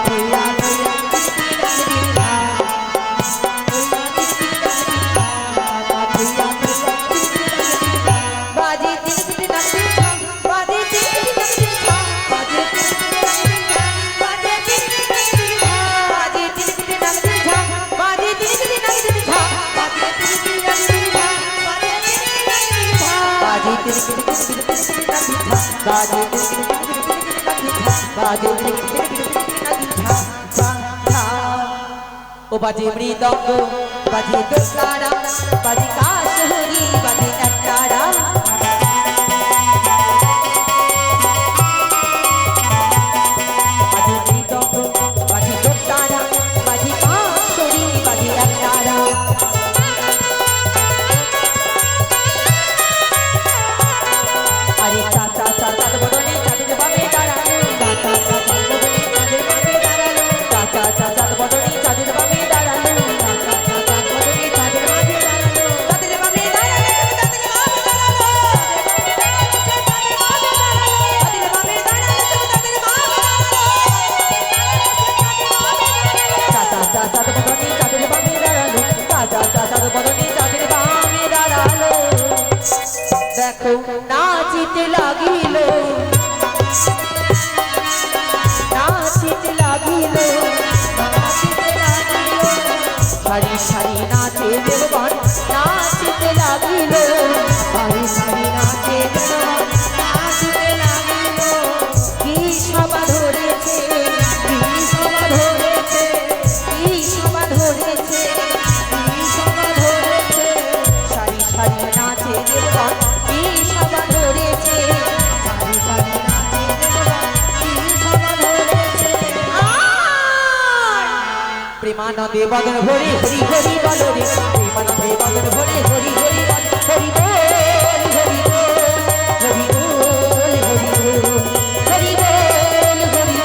ধৈয়া ধৈয়া টিকটিকি রাগ ধিনি ঝা ধৈয়া টিকটিকি রাগ ধিনি ঝা ধৈয়া ধৈয়া টিকটিকি রাগ ধিনি ঝা বাজে টিকটিকি রাগ ধিনি ঝা বাজে টিকটিকি রাগ ধিনি ঝা বাজে টিকটিকি রাগ ধিনি ঝা বাজে টিকটিকি রাগ ধিনি ঝা বাজে টিকটিকি রাগ ধিনি ঝা বাজে টিকটিকি রাগ ধিনি ঝা বাজে টিকটিকি রাগ ধিনি ঝা বাজে টিকটিকি রাগ ধিনি ঝা বাজে ও বাজে মৃদঙ্গ বাজে দোতারা বাজে কাশহুরি বাজে একতারা বাজে মৃদঙ্গ বাজে দোতারা বাজে কাশহুরি বাজে একতারা আরে চা চা চা চাঁদ বদনে চাঁদের বামে দাঁড়ালো চা চা চা চাঁদ বদনে চাঁদের বামে দাঁড়ালো চা চা চা চাঁদ বদনে চাঁদের বামে দাঁড়ালো চা চা চা চাঁদ বদনে চাঁদের মাঝে দাঁড়ালো চাঁদের বামে দাঁড়ালো চাঁদের বামে দাঁড়ালো চাঁদের বামে দাঁড়ালো চাঁদের বামে দাঁড়ালো চা চা চা চাঁদ বদনে চাঁদের বামে দাঁড়ালো চা চা চা চাঁদ বদনে চাঁদের বামে দাঁড়ালো দেখো নাচিতে লাগিল নাচিতে লাগিল নাচিতে লাগিল সারি সারি নাচে দেবগণ নাচিতে লাগিল সারি সারি নাচে দেবগণ নাচিতে লাগিল কি সভা ধরেছে কি সভা ধরেছে কি সভা ধরেছে কি সভা ধরেছে সারি সারি নাচে দেবগণ কি সভা ধরেছে সারি সারি নাচে দেবগণ কি সভা ধরেছে প্রেমানন্দে বদন ভরে হরি হরি বল রে প্রেমানন্দে বদন ভরে হরি হরি বল হরি বল হরি বল হরি বল হরি বল হরি বল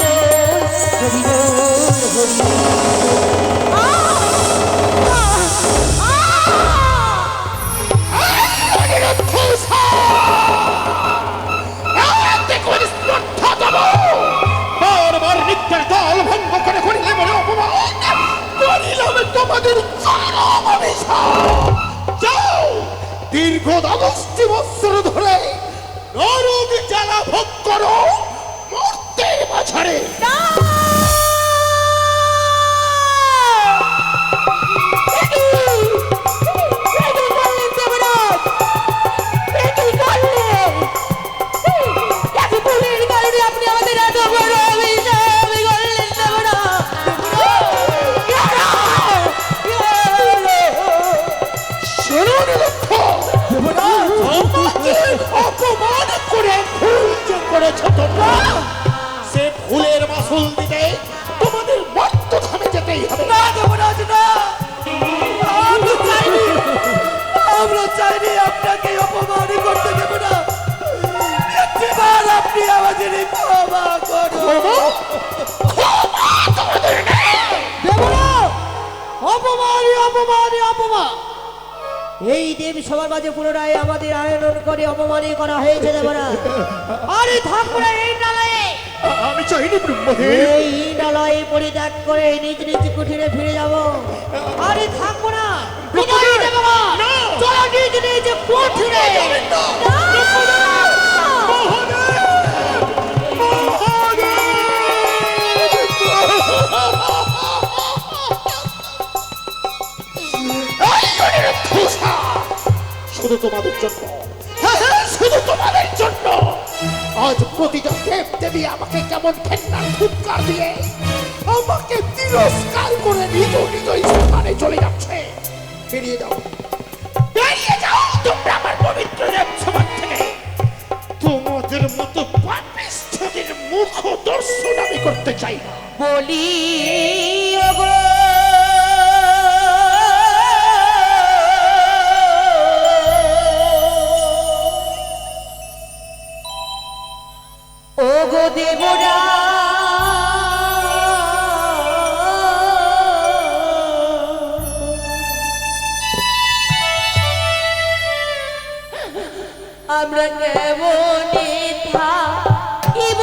হরি বল হরি বল বারবার নিত্যের দল ভঙ্গ করে করিলে বলে অপমান করিলাম তোমাদের চরম অভিশাপ। যাও দীর্ঘ 10টি বৎসর ধরে নরক জ্বালা ভোগ করো মর্তের মাঝারে। অপমান করে ভুল যে করেছ তোমরা, সে ভুলের মাসুল দিতে তোমাদের মর্ত ধামে যেতেই হবে। না দেবরাজ না, আমরা চাইনি আপনাকে অপমান করতে দেব না। একবার আপনি আমাদের ক্ষমা করুন। অপমান অপমান অপমান এই দেবী সবার মাঝে পুনরায় আমাদের আয়োজন করে অপমানই করা হয়েছে দেবরা। আরে থাকবো না এই নালায়ে, আমি চাইনি ব্রহ্মদেব। এই নালায়ে পরিত্যাগ করে নিজ নিজ কুঠিরে ফিরে যাব। আরে থাকবো না, বিদায় দেবরা। চলো নিজ নিজ কুঠিরে। শুধু তোমাদের জন্য, শুধু তোমাদের জন্য আজ প্রতিটা দেব দেবী আমাকে কেমন ঘেন্নার ফুৎকার দিয়ে আমাকে তিরস্কার করে নিজ নিজ স্থানে চলে যাচ্ছে। বেরিয়ে যাও, বেরিয়ে যাও তোমরা আমার পবিত্র দেবসভা থেকে। তোমাদের মতো পাপিষ্ঠদের মুখ দর্শন আমি করতে চাই না। বলি ওগো ওগো দেবরা আমরা কেমন থাকিব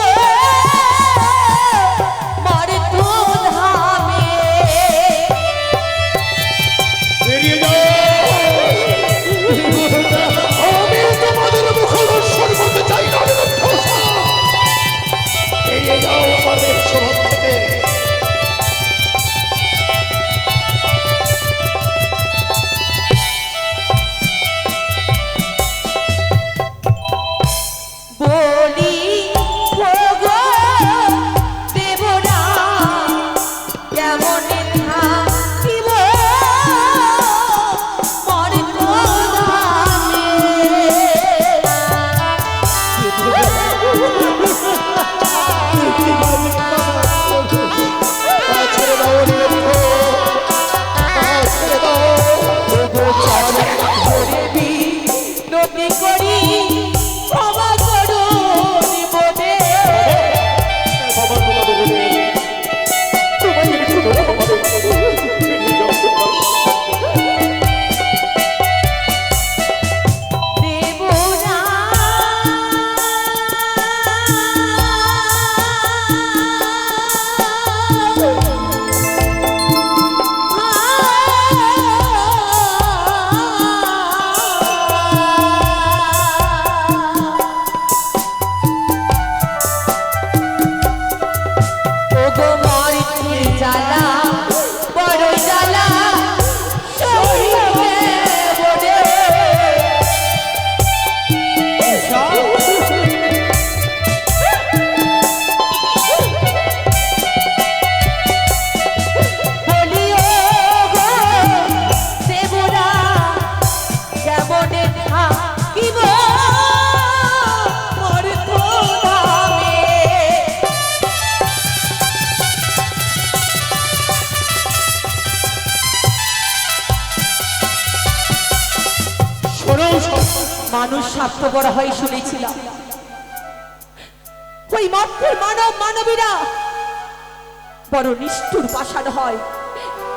মানুষ স্বার্থপর হয় শুনেছিলাম, ওই মর্তের মানব মানবীরা বড় নিষ্ঠুর পাষাণ হয়,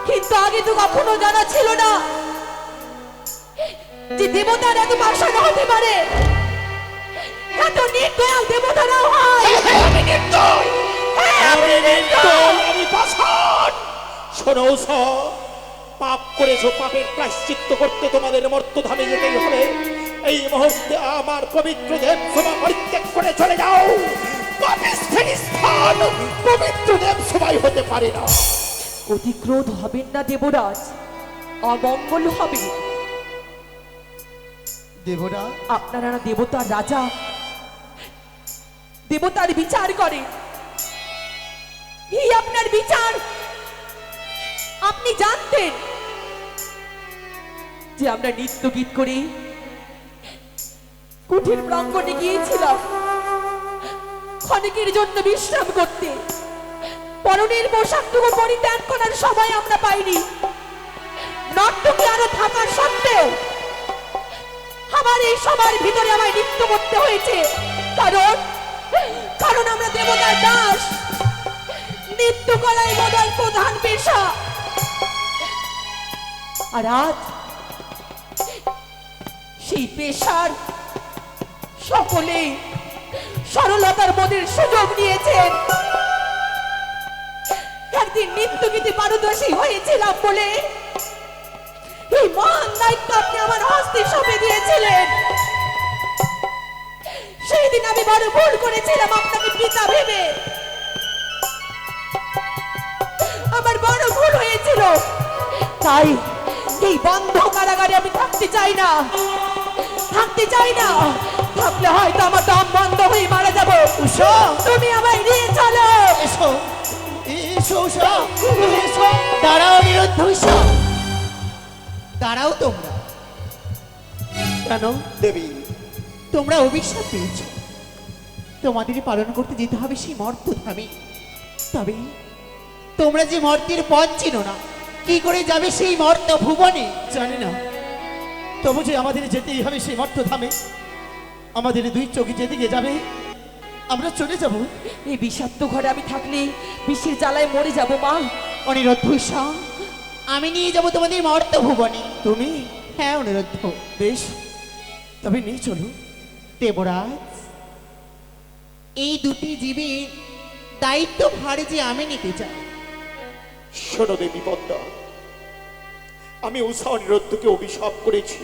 কিন্তু আগে তো কখনো জানা ছিল না যে দেবতার এত পাষাণ হতে পারে, এত নির্দয় দেবতারাও হয়। আমি নির্দয়, আমি পাষাণ। শোনো সব, পাপ করেছো, পাপের প্রায়শ্চিত্ত করতে তোমাদের মর্তধামে যেতেই হবে। এই মুহূর্তে আমার পবিত্র দেব সভা পরিত্যাগ করে চলে যাও। পাপিষ্ঠের স্থান পবিত্র দেব সভাই হতে পারে না। অতিক্রোধ হবেন না দেবরাজ, অমঙ্গল হবে। দেবরা, আপনারা না দেবতার রাজা, দেবতার বিচার করে, এই আপনার বিচার। আপনি জানতেন যে আমরা নৃত্য গীত করে কুঠির প্রাঙ্গণে গিয়েছিলাম ক্ষণিকের জন্য বিশ্রাম করতে, পরনের পোশাকটুকু পরিত্যাগ করার সময় আমরা পাইনি। নর্তকী আরো থাকার সত্ত্বেও আমার এই সবার ভিতরে আমায় নৃত্য করতে হয়েছে, কারণ কারণ আমরা দেবতার দাস। নৃত্য করাই আমাদের প্রধান পেশা। আর আজ সেই পেশার সকলে সরলতার মনের সুযোগ নিয়েছেন। একদিন নৃত্য গীতে পারদর্শী হয়েছিলাম বলে এই মহান দায়িত্ব আপনি আমার হস্তে সঁপে দিয়েছিলেন। সেই দিন আমি বড় ভুল করেছিলাম আপনাকে পিতা ভেবে, আমার বড় ভুল হয়েছিল। তাই এই বন্ধ কারাগারে আমি থাকতে চাই না, থাকতে চাই না। থাকলে হয়তো আমার দম বন্ধ হয়ে মারা যাবো। তুমি আমায় নিয়ে চলো। এসো এসো উষা, এসো। দাঁড়াও নিরুদ্ধ উষা, দাঁড়াও তোমরা। কেন? দেবী, তোমরা অভিশাপ পেয়েছ, তোমাদের পালন করতে যেতে হবে সেই মর্তধামে। তবে তোমরা যে মর্তের পথ চিনো না, কি করে যাবে সেই মর্ত ভুবনে? জানি না, তবু যে আমাদের যেতেই হবে সেই মর্তধামে। আমাদের দুই চোখে যেদিকে যাবে আমরা চলে যাব। এই বিষাক্ত ঘরে আমি থাকলে বিষের জ্বালায় মরে যাব মা। অনিরুদ্ধ উষা, আমি নিয়ে যাব তোমাদের মর্ত ভুবনে। তুমি? হ্যাঁ অনিরুদ্ধ। বেশ, তবে নিয়ে চলো। দেবরাজ, এই দুটি জীবের দায়িত্ব ভারে যে আমি নিতে চাই। শোনো দেবী পদ্মা, আমি উষা অনিরুদ্ধকে অভিশাপ করেছি।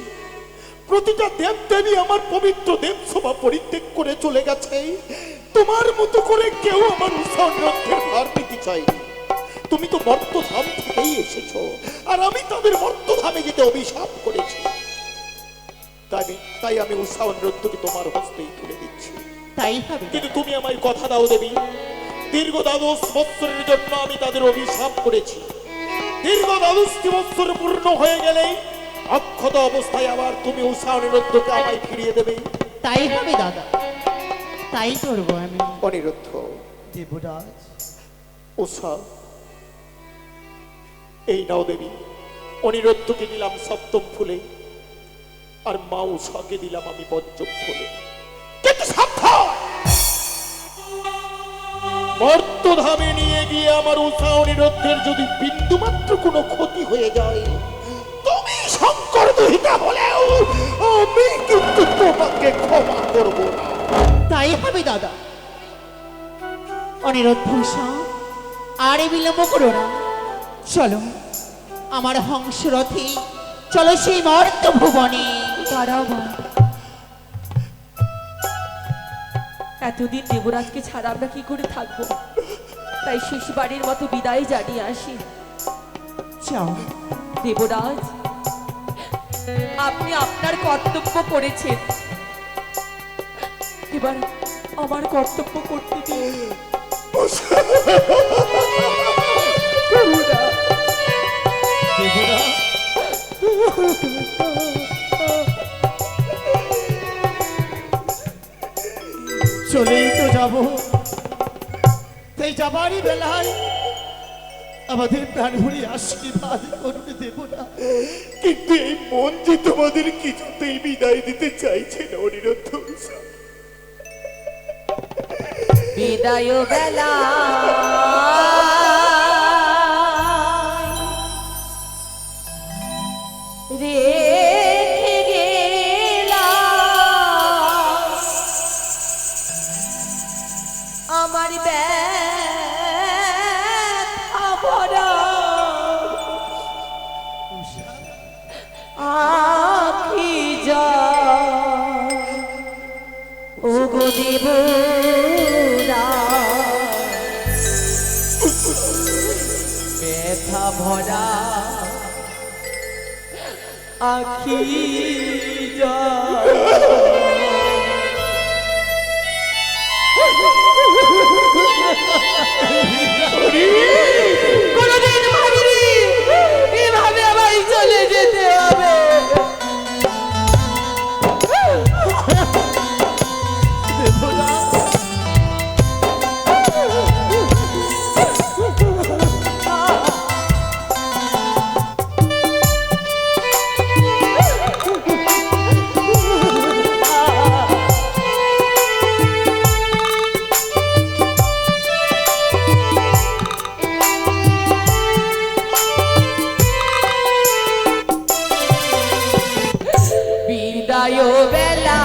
প্রতিটা দেব দেবী আমার পবিত্র দেব সভা পরিত্যাগ করে চলে গেছে। তোমার মতো করে কেউ আমার উষা অনিরুদ্ধের ভার নিতে চাইনি। তুমি তো মর্তধাম থেকেই এসেছো, আর আমি তাদের মর্তধামে যেতে অভিশাপ করেছি। তাই আমি উষা অনিরুদ্ধকে তোমার হস্তেই তুলে দিচ্ছি। তাই হবে। কিন্তু তুমি আমায় কথা দাও দেবী, দীর্ঘ 12 বৎসরের জন্য আমি তাদের অভিশাপ করেছি। দীর্ঘ 12 বৎসর পূর্ণ হয়ে গেলেই অক্ষত অবস্থায় আবার তুমি উষা অনিরুদ্ধকে আমায় ফিরিয়ে দেবে। তাই হবে দাদা, তাই করবো আমি। অনিরুদ্ধ, দেবরাজ, উষা, এই নাও দেবী। অনিরুদ্ধকে দিলাম সপ্তম ফুলে, আর মা উষাকে দিলাম আমি পঞ্চম ফুলে। কিন্তু সাবধান, মর্তধামে নিয়ে গিয়ে আমার উষা অনিরুদ্ধের যদি বিন্দুমাত্র কোনো ক্ষতি হয়ে যায়, তুমি শঙ্কর দুহিতা হলেও আমি কিন্তু তোমাকে ক্ষমা করব না। তাই হবে দাদা। অনিরুদ্ধ উষা, আর এ বিলম্ব করো না। চলো আমার হংসরথে, চলো সেই মর্ত ভুবনে। দাঁড়াও মা, এতদিন দেবরাজকে ছাড়া আমরা কি করে থাকবো? তাই শেষবারের মতো বিদায় জানিয়ে আসি। যাও। দেবরাজ, আপনি আপনার কর্তব্য করেছেন, এবার আমার কর্তব্য করতে দিন। দেবরা, চলেই তো যাব। সেই যাবারই বেলায় আমাদের প্রাণ ভরে আশীর্বাদ করুন দেবতা। কিন্তু এই মন যে তোমাদের কিছুতেই বিদায় দিতে চাইছে না অনিরুদ্ধ উষা। বিদায় বেলা রেখে গেলাম আমার ব্যথা ভরা আখি যা ও গো দেবরা ব্যথা ভরা আখি যা কোনদিন ভাবিনি এভাবে আমায় চলে যেতে হবে। বিদায় বেলা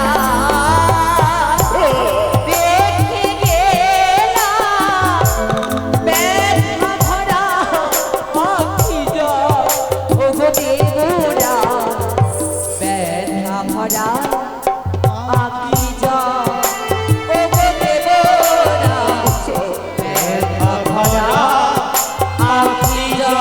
দেখে গেলাম ব্যথা ভরা আখি যা ও গো দেবরা ব্যথা ভরা আখি যা ও গো দেবরা ব্যথা ভরা আখি যা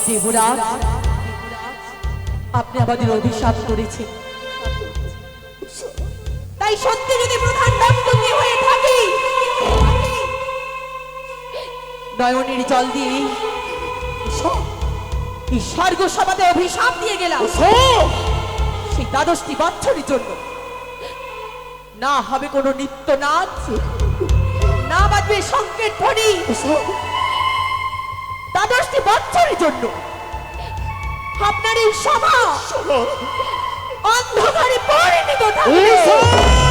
দেবরাজ আপনি আমাদের অভিশাপ করেছেন, তাই সত্যি যদি প্রধান দণ্ডনী হয়ে থাকি নয়নের জল দিয়ে এই স্বর্গ সমাজে অভিশাপ দিয়ে গেলাম সেই 12টি বছরের জন্য। না হবে কোনো নিত্য নাচ, না বাজবে সংকেত ধ্বনি দ্বাদশটি বছরের জন্য আপনার এই সভা অন্ধকারে পরিণত থাকবে।